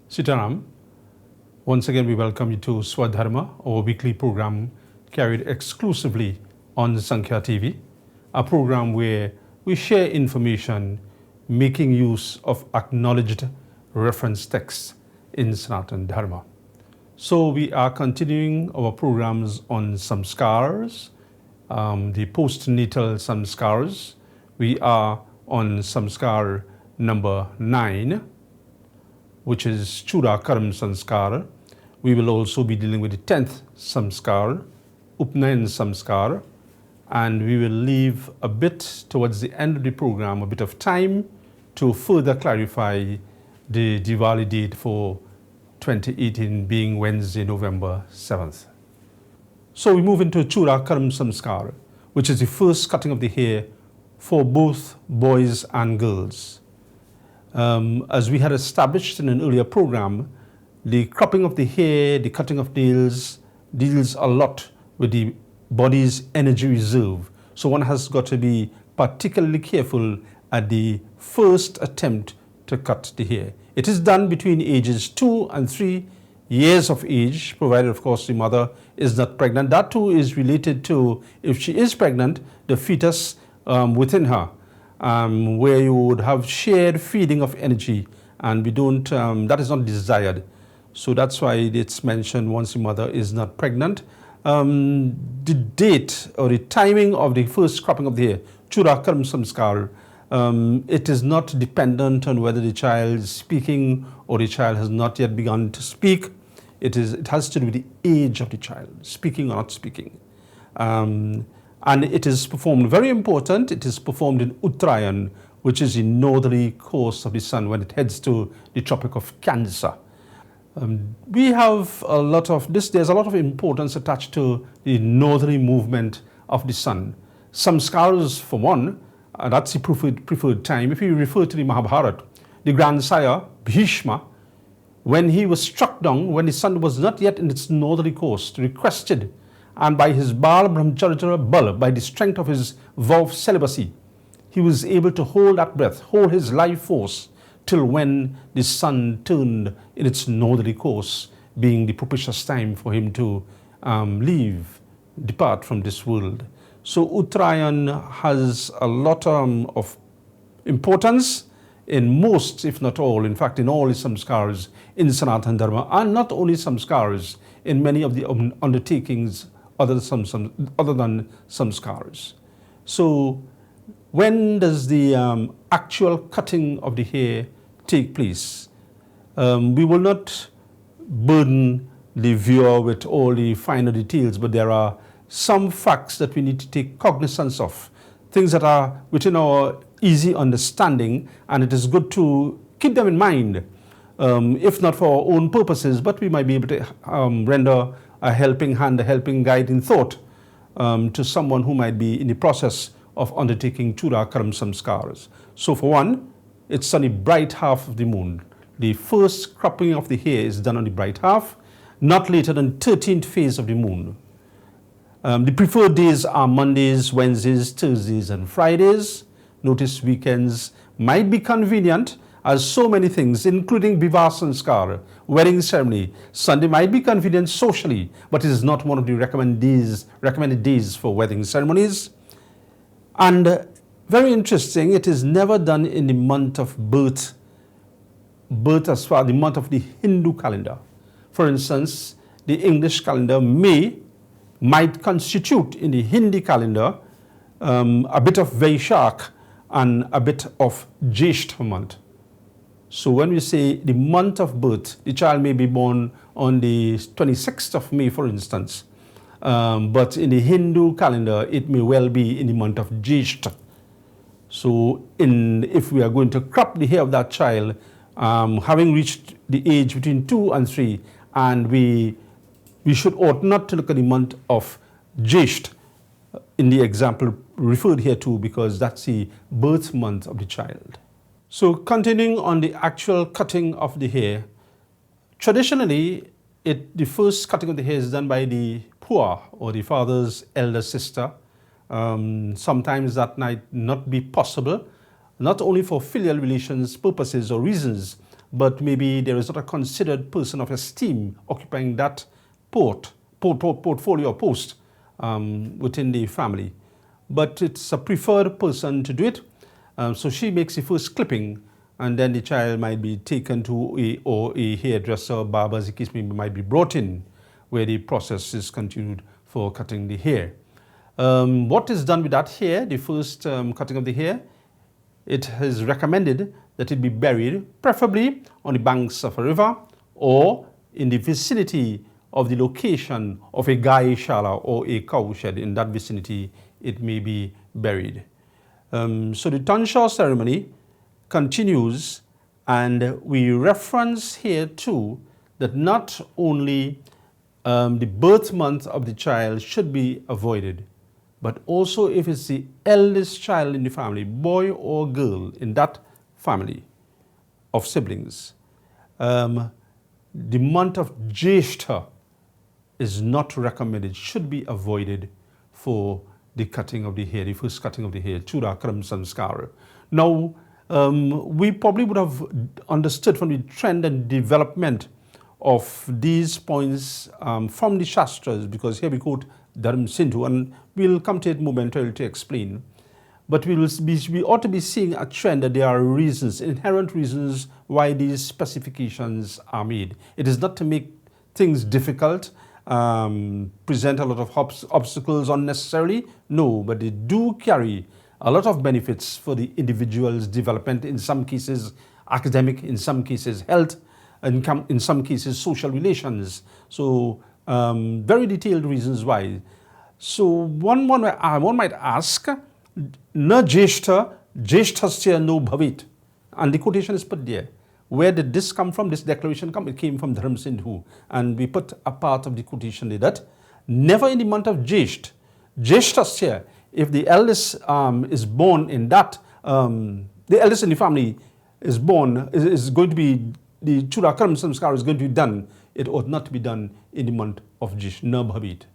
Sitaram, once again we welcome you to SWA DHARMA, our weekly program carried exclusively on Sankhya TV, a program where we share information making use of acknowledged reference texts in Sanatana Dharma. So we are continuing our programs on Samskaaras, the postnatal Samskaaras. We are on Samskar number 9, which is Chura Karam Sanskar. We will also be dealing with the 10th Samskar, Upnayan Samskar, and we will leave a bit towards the end of the program, a bit of time to further clarify the Diwali date for 2018 being Wednesday, November 7th. So we move into Chura Karam Samskar, which is the first cutting of the hair for both boys and girls. As we had established in an earlier program, the cropping of the hair, the cutting of nails deals a lot with the body's energy reserve. So one has got to be particularly careful at the first attempt to cut the hair. It is done between ages 2 and 3 years of age, provided of course the mother is not pregnant. That too is related to, if she is pregnant, the fetus within her. Where you would have shared feeding of energy, and we don't, that is not desired. So that's why it's mentioned once the mother is not pregnant. The date or the timing of the first cropping of the hair, Chura Karam Samskar, it is not dependent on whether the child is speaking or the child has not yet begun to speak. It has to do with the age of the child, speaking or not speaking. And it is performed, very important, it is performed in Uttarayan, which is the northerly course of the sun when it heads to the Tropic of Cancer. We have a lot of this, there's a lot of importance attached to the northerly movement of the sun. Samskaras, for one, that's the preferred time. If you refer to the Mahabharata, the grandsire, Bhishma, when he was struck down, when the sun was not yet in its northerly course, requested, and by his Bal Brahmacharya Bal, by the strength of his vow of celibacy, he was able to hold that breath, hold his life force, till when the sun turned in its northerly course, being the propitious time for him to depart from this world. So Uttarayan has a lot of importance in most, if not all, in fact in all the samskaras in Sanatana Dharma, and not only samskaras, in many of the undertakings other than samskaras. So when does the actual cutting of the hair take place? We will not burden the viewer with all the finer details, but there are some facts that we need to take cognizance of, things that are within our easy understanding, and it is good to keep them in mind, if not for our own purposes, but we might be able to render a helping hand, a helping guiding thought to someone who might be in the process of undertaking Chura Karam Samskaras. So for one, it's on the bright half of the moon. The first cropping of the hair is done on the bright half, not later than 13th phase of the moon. The preferred days are Mondays, Wednesdays, Thursdays, and Fridays. Notice weekends might be convenient, as so many things, including Vivaha Sanskar, wedding ceremony. Sunday might be convenient socially, but it is not one of the recommended days for wedding ceremonies. And very interesting, it is never done in the month of birth as far as the month of the Hindu calendar. For instance, the English calendar might constitute in the Hindi calendar a bit of Vaishak and a bit of Jeshth month. So when we say the month of birth, the child may be born on the 26th of May, for instance. But in the Hindu calendar, it may well be in the month of Jeshth. So if we are going to crop the hair of that child, having reached the age between 2 and 3, and we ought not to look at the month of Jeshth in the example referred here to, because that's the birth month of the child. So continuing on the actual cutting of the hair, traditionally the first cutting of the hair is done by the Pua, or the father's elder sister. Sometimes that might not be possible, not only for filial relations purposes or reasons, but maybe there is not a considered person of esteem occupying that portfolio or post within the family. But it's a preferred person to do it. So she makes the first clipping, and then the child might be taken to a hairdresser, barber, as the case might be brought in, where the process is continued for cutting the hair. What is done with that hair, the first cutting of the hair? It is recommended that it be buried, preferably on the banks of a river or in the vicinity of the location of a gaishala or a cowshed. In that vicinity, it may be buried. So the tonsure ceremony continues, and we reference here too that not only the birth month of the child should be avoided, but also if it's the eldest child in the family, boy or girl in that family of siblings, the month of Jeshta is not recommended, should be avoided for the cutting of the hair, the first cutting of the hair, Chura Kram Samskara. Now, we probably would have understood from the trend and development of these points from the Shastras, because here we quote Dharma Sindhu, and we'll come to it momentarily to explain. But we ought to be seeing a trend that there are reasons, inherent reasons why these specifications are made. It is not to make things difficult, present a lot of obstacles unnecessarily. No, but they do carry a lot of benefits for the individual's development, in some cases academic, in some cases health, and in some cases social relations. So very detailed reasons why. So one might ask, na jeshta, jeshtasya no bhavit. And the quotation is put there. Where did this come from? This declaration come? It came from Dharma Sindhu. And we put a part of the quotation there that never in the month of Jesht, jeshtasya, if the eldest is born in that, the eldest in the family is born, is going to be, the Chudakaram Samskara is going to be done, it ought not to be done in the month of Jish, na bhavit.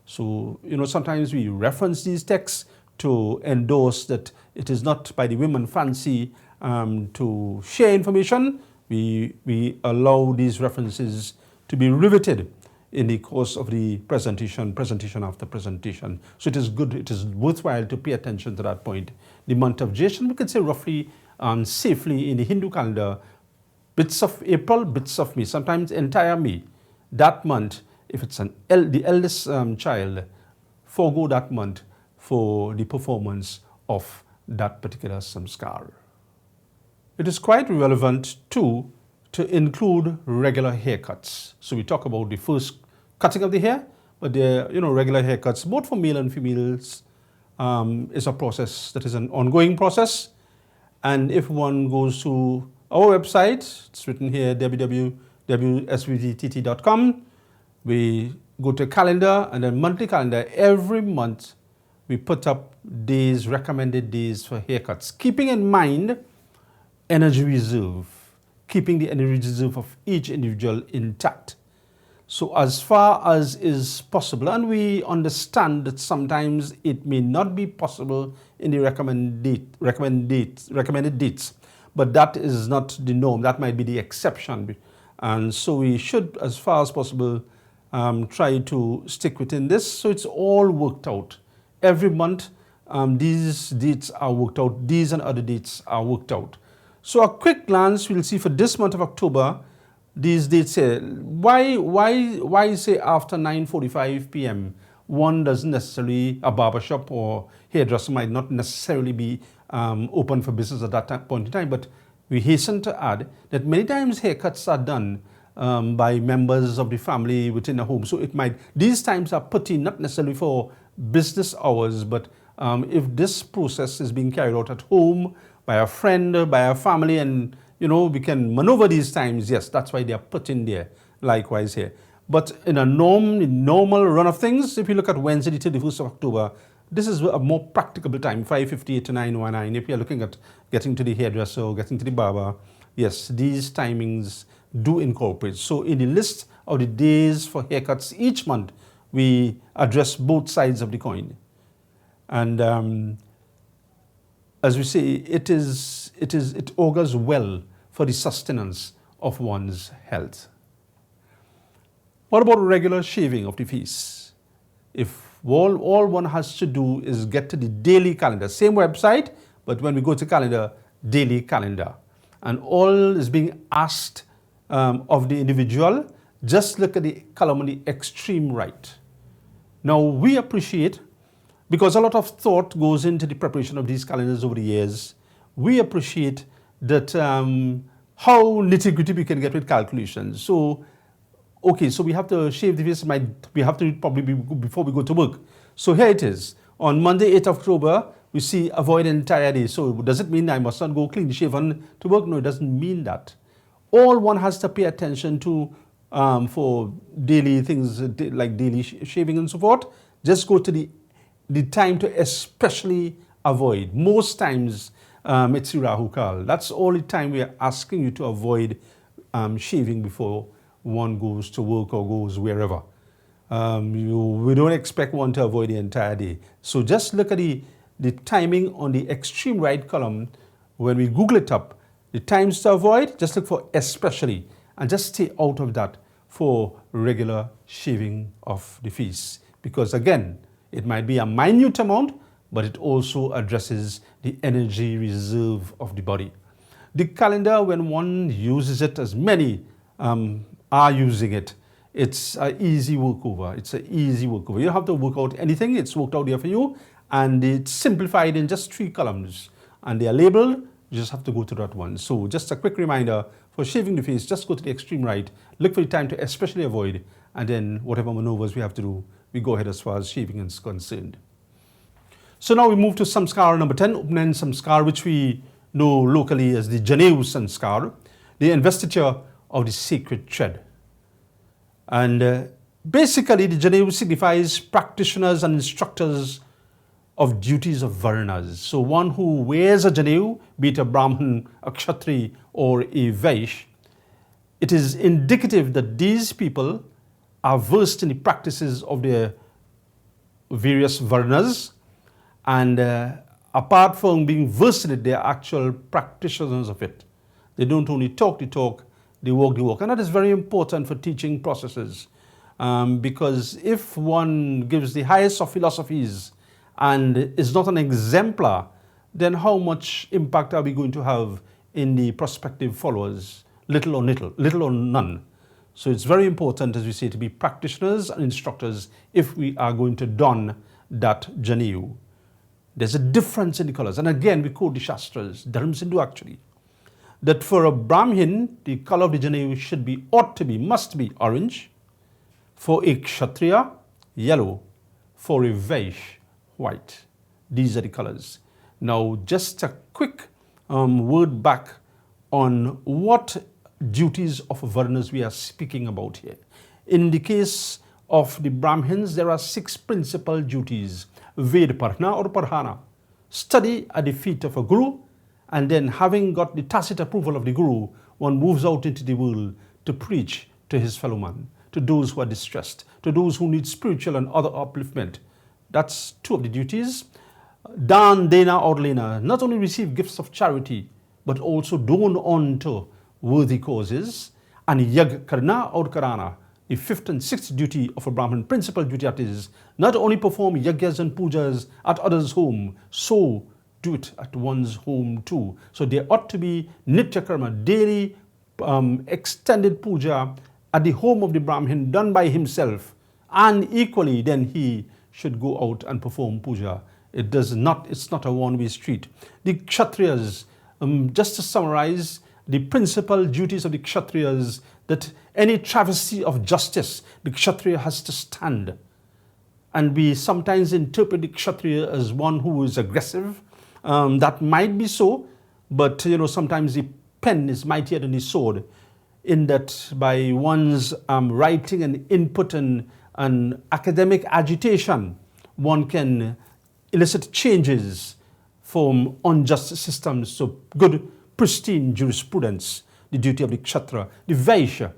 So, sometimes we reference these texts to endorse that it is not by the women fancy to share information. We allow these references to be riveted in the course of the presentation after presentation. So it is good, it is worthwhile to pay attention to that point. The month of Jesht, we could say roughly safely in the Hindu calendar, bits of April, bits of May, sometimes entire May. That month, if it's the eldest child, forego that month for the performance of that particular samskar. It is quite relevant too to include regular haircuts. So we talk about the first cutting of the hair, but the regular haircuts, both for male and females, is a process that is an ongoing process. And if one goes to our website, it's written here, www.svvtt.com. We go to calendar and then monthly calendar. Every month we put up days, recommended days for haircuts, keeping in mind energy reserve, keeping the energy reserve of each individual intact. So as far as is possible, and we understand that sometimes it may not be possible in the recommended dates, but that is not the norm, that might be the exception. And so we should, as far as possible, try to stick within this. So it's all worked out. Every month, these dates are worked out, these and other dates are worked out. So a quick glance, we'll see for this month of October, these dates here. Why say after 9:45 p.m.? One doesn't necessarily, a barbershop or hairdresser might not necessarily be open for business at that point in time, but we hasten to add that many times haircuts are done by members of the family within the home. So these times are put in not necessarily for business hours, but if this process is being carried out at home by a friend, by a family, and we can maneuver these times, yes, that's why they are put in there, likewise here. But in a normal run of things, if you look at Wednesday, the 31st of October, this is a more practicable time, 5:58 to 9:09. If you're looking at getting to the hairdresser or getting to the barber, yes, these timings do incorporate. So in the list of the days for haircuts each month, we address both sides of the coin. And as we say, it augurs well for the sustenance of one's health. What about regular shaving of the face? If all one has to do is get to the daily calendar, same website, but when we go to calendar, daily calendar, and all is being asked of the individual, just look at the column on the extreme right. Now, we appreciate, because a lot of thought goes into the preparation of these calendars over the years, we appreciate that how nitty-gritty we can get with calculations. So, okay, so we have to shave the face, we have to probably before we go to work. So here it is. On Monday, 8th October, we see avoid entire day. So does it mean I must not go clean shaven to work? No, it doesn't mean that. All one has to pay attention to for daily things like daily shaving and so forth, just go to the time to especially avoid. Most times it's Rahu Kal. That's all the time we are asking you to avoid shaving before one goes to work or goes wherever. We don't expect one to avoid the entire day. So just look at the timing on the extreme right column. When we Google it up, the times to avoid, just look for especially, and just stay out of that for regular shaving of the face. Because again, it might be a minute amount, but it also addresses the energy reserve of the body. The calendar, when one uses it, as many are using it, it's an easy workover. It's an easy workover. You don't have to work out anything. It's worked out there for you. And it's simplified in just 3 columns. And they are labeled. You just have to go to that one. So just a quick reminder, for shaving the face, just go to the extreme right. Look for the time to especially avoid. And then whatever maneuvers we have to do, we go ahead as far as shaving is concerned. So now we move to Samskara number 10, Upnayan Samskar, which we know locally as the Janev Sanskar, the investiture of the sacred thread. And basically, the Janev signifies practitioners and instructors of duties of Varnas. So one who wears a Janev, be it a Brahmin, a Kshatri, or a Vaishya, it is indicative that these people are versed in the practices of their various Varnas, and apart from being versed in it, they are actual practitioners of it. They don't only talk the talk, they walk the walk. And that is very important for teaching processes, because if one gives the highest of philosophies and is not an exemplar, then how much impact are we going to have in the prospective followers? Little or none. So it's very important, as we say, to be practitioners and instructors if we are going to don that Janev. There's a difference in the colors. And again, we quote the Shastras, Dharma Sindhu actually, that for a Brahmin, the color of the Janev must be orange. For a Kshatriya, yellow. For a Vaishya, white. These are the colors. Now, just a quick word back on what duties of Varnas we are speaking about here. In the case of the Brahmins, there are 6 principal duties. Ved Parna or Parhana. Study at the feet of a guru, and then having got the tacit approval of the guru, one moves out into the world to preach to his fellow man, to those who are distressed, to those who need spiritual and other upliftment. That's 2 of the duties. Dan, Dena or Lena, not only receive gifts of charity, but also don on to worthy causes. And Yag Karna or Karana, the 5th and 6th duty of a Brahmin, principal duty, that is, not only perform yagyas and pujas at others' home, so do it at one's home too. So there ought to be nitya karma, daily extended puja at the home of the Brahmin done by himself, and equally then he should go out and perform puja. It's not a one-way street. The Kshatriyas, just to summarize, the principal duties of the Kshatriyas, that any travesty of justice, the Kshatriya has to stand. And we sometimes interpret the Kshatriya as one who is aggressive. That might be so, but sometimes the pen is mightier than the sword, in that by one's writing and input and academic agitation, one can elicit changes from unjust systems to good, pristine jurisprudence. The duty of the Kshatriya. The Vaishya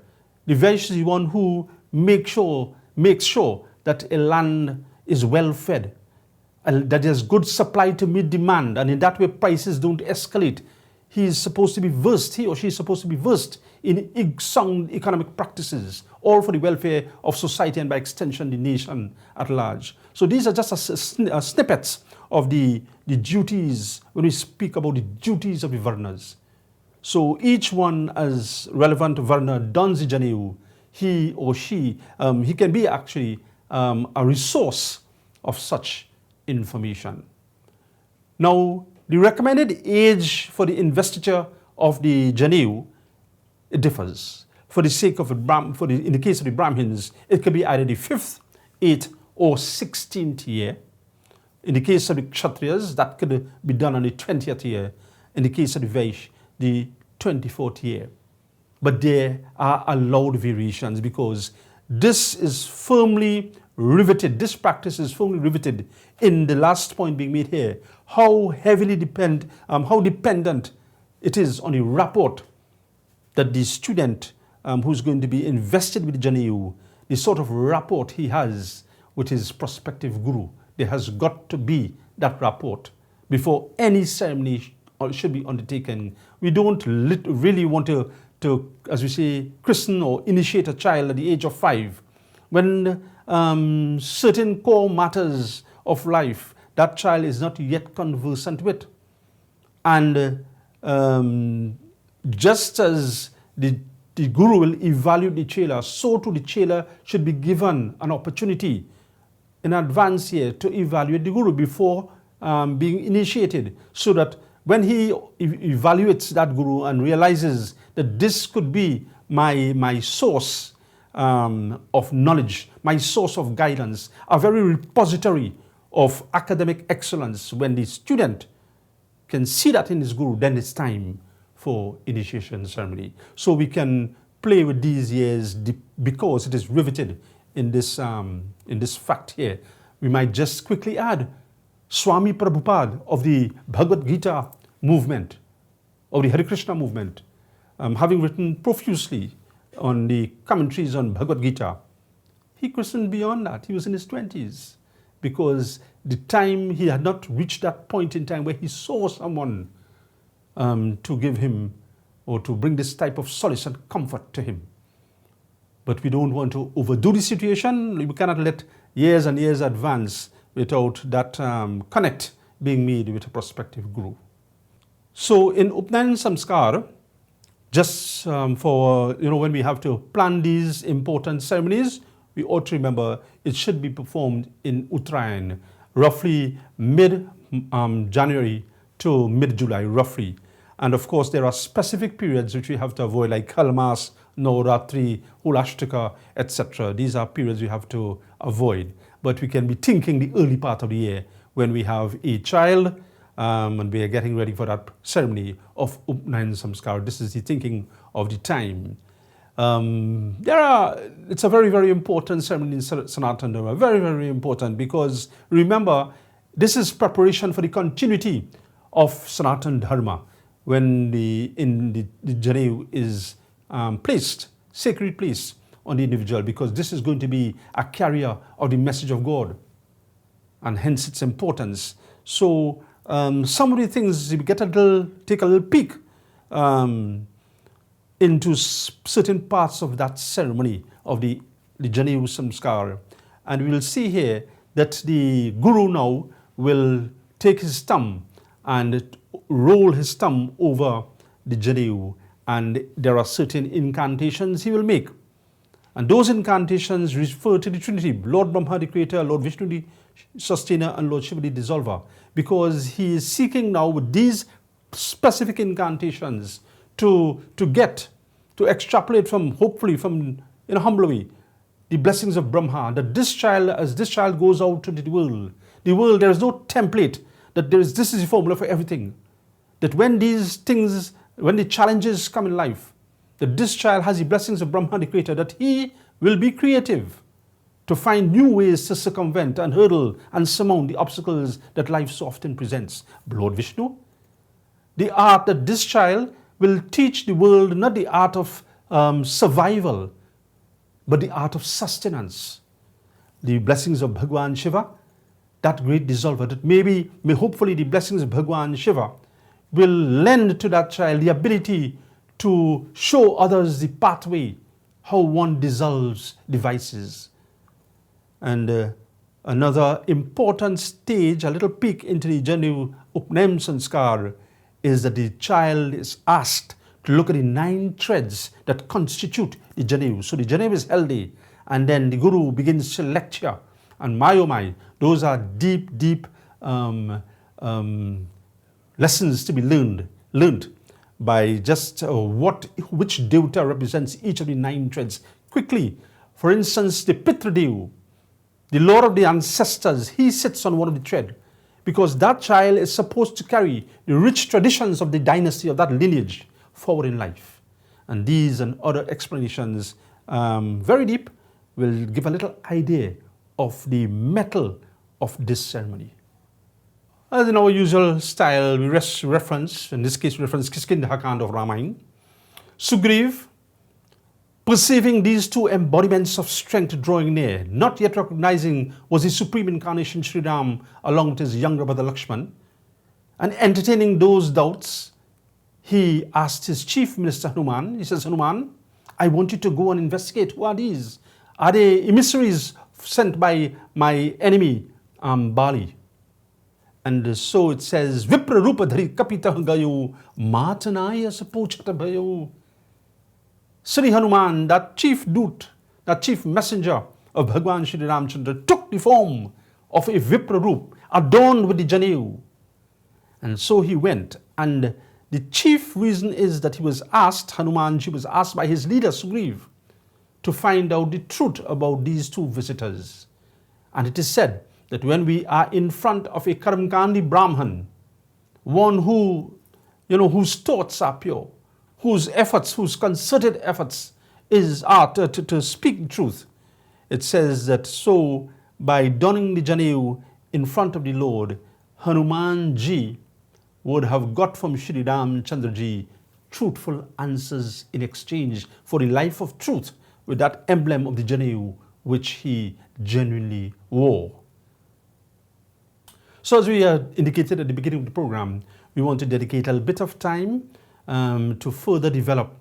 is the one who makes sure that a land is well fed, and that there's good supply to meet demand, and in that way prices don't escalate. he is supposed to be versed, he or she is supposed to be versed in sound economic practices, all for the welfare of society and by extension the nation at large. So these are just snippets of the duties, when we speak about the duties of the Varnas. So each one as relevant Varna dons the Janeu, he or she, he can be actually a resource of such information. Now, the recommended age for the investiture of the Janeu, it differs. For the sake of in the case of the Brahmins, it could be either the 5th, 8th, or 16th year. In the case of the Kshatriyas, that could be done on the 20th year. In the case of the Vaishya, the 24th year. But there are allowed variations because this is firmly riveted, this practice is firmly riveted in the last point being made here, how dependent it is on the rapport that the student who's going to be invested with Janeu, the sort of rapport he has with his prospective guru. There has got to be that rapport before any ceremony should be undertaken. We don't really want to, as we say, christen or initiate a child at the age of 5. When certain core matters of life that child is not yet conversant with. And just as the guru will evaluate the chela, so too the chela should be given an opportunity in advance here to evaluate the guru before being initiated, so that when he evaluates that guru and realizes that this could be my source of knowledge, my source of guidance, a very repository of academic excellence, when the student can see that in his guru, then it's time for initiation ceremony. So we can play with these years because it is riveted in this fact here. We might just quickly add Swami Prabhupada of the Bhagavad Gita movement, of the Hare Krishna movement, having written profusely on the commentaries on Bhagavad Gita, he christened beyond that. He was in his 20s because the time he had not reached that point in time where he saw someone to give him or to bring this type of solace and comfort to him. But we don't want to overdo the situation. We cannot let years and years advance without that connect being made with a prospective guru. So in Upnayan Samskar, just for, when we have to plan these important ceremonies, we ought to remember it should be performed in Uttarayan, roughly mid-January to mid-July, roughly. And of course, there are specific periods which we have to avoid, like Kalmas, Navratri, Ulashtaka, etc. These are periods we have to avoid. But we can be thinking the early part of the year when we have a child and we are getting ready for that ceremony of Upnayan Samskar. This is the thinking of the time. It's a very, very important ceremony in Sanatana Dharma, very, very important, because remember, this is preparation for the continuity of Sanatana Dharma when the Janeu is placed, sacred place on the individual, because this is going to be a carrier of the message of God, and hence its importance. So some of the things, we take a little peek into certain parts of that ceremony of the Janeu Samskar. And we will see here that the guru now will take his thumb and roll his thumb over the Janeu, and there are certain incantations he will make. And those incantations refer to the Trinity, Lord Brahma the Creator, Lord Vishnu the Sustainer, and Lord Shiva the Dissolver, because he is seeking now with these specific incantations to extrapolate from, hopefully from, in a humble way, the blessings of Brahma, that this child, as this child goes out into the world, there is no template, that this is the formula for everything. That when these things, when the challenges come in life, that this child has the blessings of Brahma the Creator, that he will be creative to find new ways to circumvent and hurdle and surmount the obstacles that life so often presents. Lord Vishnu, the art that this child will teach the world, not the art of survival, but the art of sustenance. The blessings of Bhagwan Shiva, that great dissolver, that hopefully the blessings of Bhagwan Shiva will lend to that child the ability to show others the pathway, how one dissolves devices. And another important stage, a little peek into the journey of Upnem Sanskar, is that the child is asked to look at the 9 threads that constitute the Janev. So the Janev is healthy, and then the Guru begins to lecture. And my oh my, those are deep, deep lessons to be learned by just which Devta represents each of the 9 threads. Quickly, for instance, the Pitradev, the Lord of the ancestors, he sits on one of the threads, because that child is supposed to carry the rich traditions of the dynasty, of that lineage, forward in life. And these and other explanations, very deep, will give a little idea of the metal of this ceremony. As in our usual style, we reference, in this case we reference Kiskindha of Ramayana. Sugriv, perceiving these 2 embodiments of strength drawing near, not yet recognizing was the supreme incarnation Sri Ram along with his younger brother Lakshman, and entertaining those doubts, he asked his chief minister Hanuman, he says, Hanuman, I want you to go and investigate. Who are these? Are they emissaries sent by my enemy Bali? And so it says, Vipra Rupa Dhari Kapita Gayu Matanaya Sapuchata Bayu. Sri Hanuman, that chief dut, that chief messenger of Bhagwan Shri Ramchandra, took the form of a Vipra Rup, adorned with the Janev. And so he went, and the chief reason is that he was asked, Hanumanji was asked by his leader Sugriv to find out the truth about these 2 visitors. And it is said that when we are in front of a Karamkandi Brahman, one who, whose thoughts are pure, whose efforts, whose concerted efforts are to speak truth, it says that so by donning the Janev in front of the Lord, Hanumanji would have got from Shri Ramchandraji truthful answers in exchange for the life of truth with that emblem of the Janev which he genuinely wore. So as we indicated at the beginning of the program, we want to dedicate a bit of time to further develop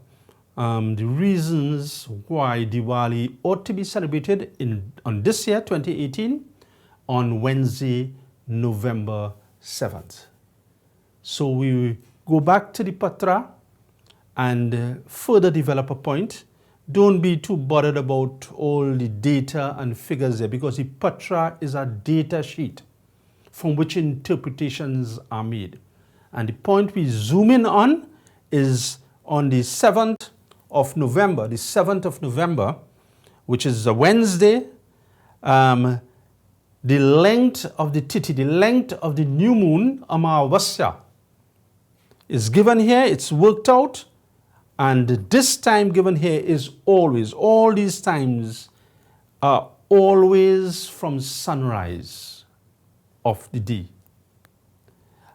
the reasons why Diwali ought to be celebrated on this year, 2018, on Wednesday, November 7th. So we go back to the Patra and further develop a point. Don't be too bothered about all the data and figures there, because the Patra is a data sheet from which interpretations are made. And the point we zoom in on is on the 7th of November, which is a Wednesday. The length of the Tithi, the length of the new moon, Amavasya, is given here, it's worked out, and this time given here is always, all these times are always from sunrise of the day.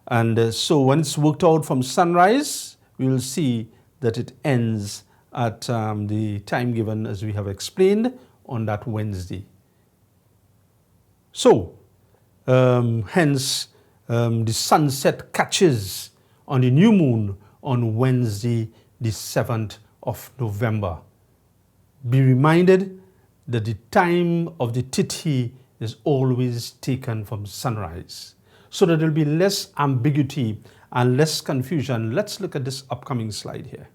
And so when it's worked out from sunrise, we will see that it ends at the time given, as we have explained, on that Wednesday. So, hence, the sunset catches on the new moon on Wednesday, the 7th of November. Be reminded that the time of the Tithi is always taken from sunrise, so that there will be less ambiguity and less confusion. Let's look at this upcoming slide here.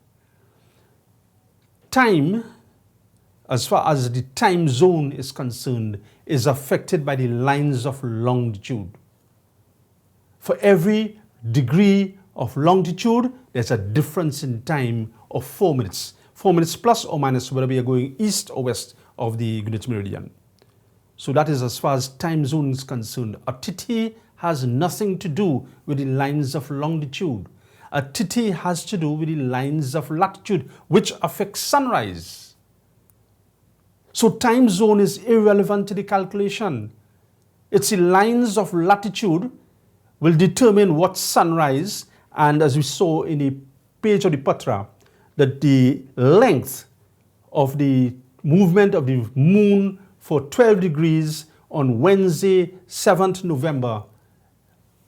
Time, as far as the time zone is concerned, is affected by the lines of longitude. For every degree of longitude, there's a difference in time of 4 minutes. 4 minutes plus or minus whether we are going east or west of the Greenwich Meridian. So that is as far as time zone is concerned. A Tithi has nothing to do with the lines of longitude. A Tithi has to do with the lines of latitude, which affects sunrise. So time zone is irrelevant to the calculation. It's the lines of latitude will determine what sunrise, and as we saw in the page of the Patra, that the length of the movement of the moon for 12 degrees on Wednesday, 7th November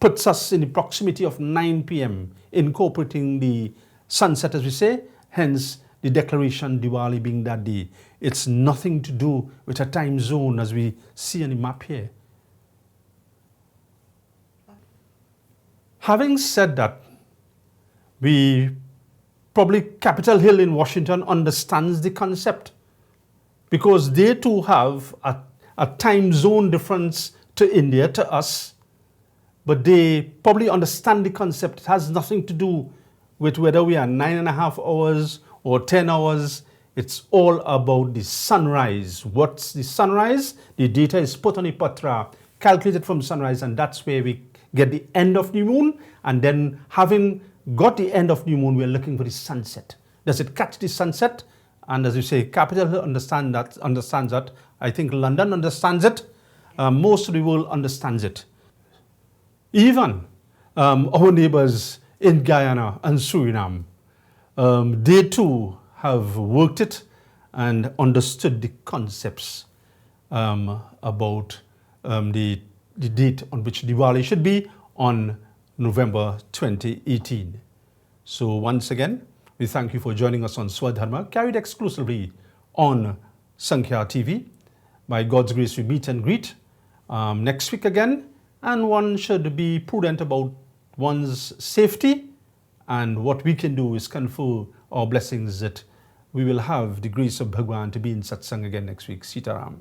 puts us in the proximity of 9 p.m., incorporating the sunset, as we say, hence the declaration Diwali being that day. It's nothing to do with a time zone as we see on the map here. Having said that, probably Capitol Hill in Washington understands the concept because they too have a time zone difference to India, to us, but they probably understand the concept. It has nothing to do with whether we are 9.5 hours or 10 hours. It's all about the sunrise. What's the sunrise? The data is put on a patra, calculated from sunrise, and that's where we get the end of new moon. And then having got the end of new moon, we're looking for the sunset. Does it catch the sunset? And as you say, Capitol Hill understands that. I think London understands it. Most of the world understands it. Even our neighbors in Guyana and Suriname, they too have worked it and understood the concepts about the date on which Diwali should be on November 2018. So once again, we thank you for joining us on SWA DHARMA, carried exclusively on Sankhya TV. By God's grace, we meet and greet next week again, and one should be prudent about one's safety, and what we can do is confer our blessings that we will have the grace of Bhagwan to be in satsang again next week. Sitaram.